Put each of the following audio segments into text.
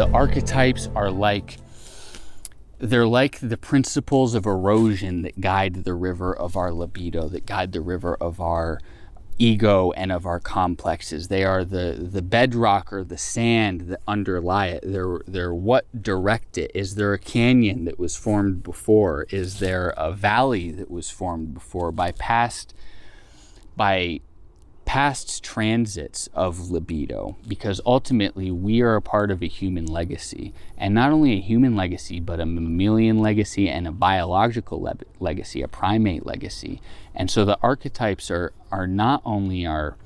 the archetypes are they're like the principles of erosion that guide the river of our libido, that guide the river of our ego and of our complexes. They are the bedrock or the sand that underlie it. They're what direct it. Is there a canyon that was formed before? Is there a valley that was formed before by past transits of libido? Because ultimately we are a part of a human legacy, and not only a human legacy, but a mammalian legacy and a biological legacy, a primate legacy. And so the archetypes are not only our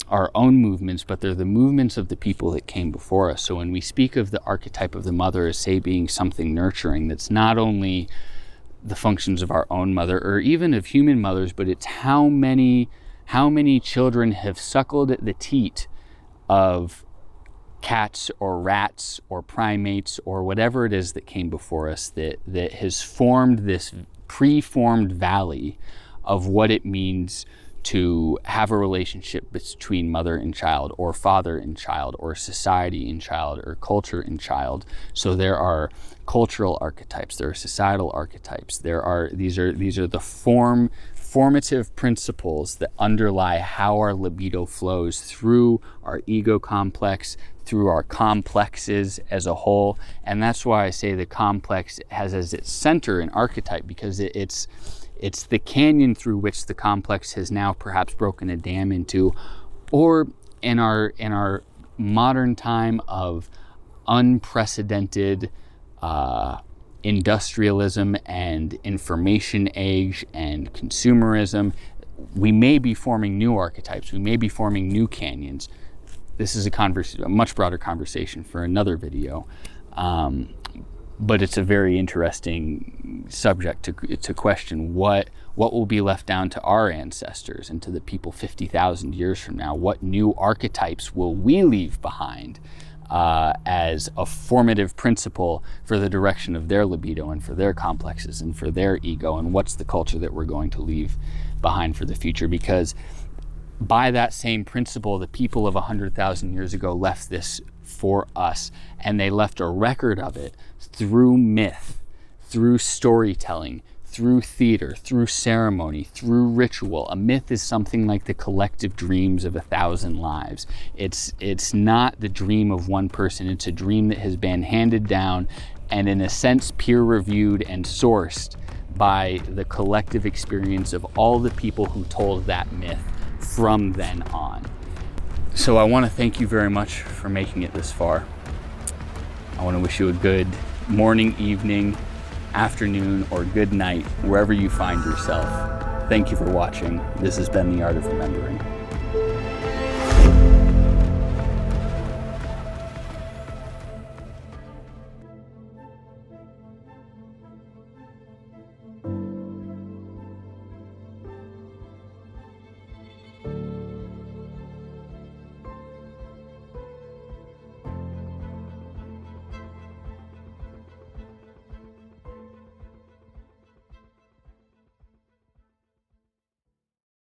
own movements, but they're the movements of the people that came before us. So when we speak of the archetype of the mother as, say, being something nurturing, that's not only the functions of our own mother or even of human mothers, but it's how many children have suckled at the teat of cats or rats or primates or whatever it is that came before us, that has formed this preformed valley of what it means to have a relationship between mother and child, or father and child, or society and child, or culture and child. So there are cultural archetypes, there are societal archetypes, these are the formative principles that underlie how our libido flows through our ego complex, through our complexes as a whole. And that's why I say the complex has as its center an archetype, because it's the canyon through which the complex has now perhaps broken a dam into, or in our modern time of unprecedented industrialism and information age and consumerism, we may be forming new archetypes, we may be forming new canyons. This is a much broader conversation for another video, but it's a very interesting subject to question what will be left down to our ancestors and to the people 50,000 years from now. What new archetypes will we leave behind as a formative principle for the direction of their libido and for their complexes and for their ego, and what's the culture that we're going to leave behind for the future? Because by that same principle, the people of 100,000 years ago left this for us, and they left a record of it through myth, through storytelling, through theater, through ceremony, through ritual. A myth is something like the collective dreams of 1,000 lives. It's not the dream of one person, it's a dream that has been handed down and in a sense peer-reviewed and sourced by the collective experience of all the people who told that myth from then on. So I want to thank you very much for making it this far. I want to wish you a good morning, evening, afternoon, or good night, wherever you find yourself. Thank you for watching. This has been The Art of Remembering.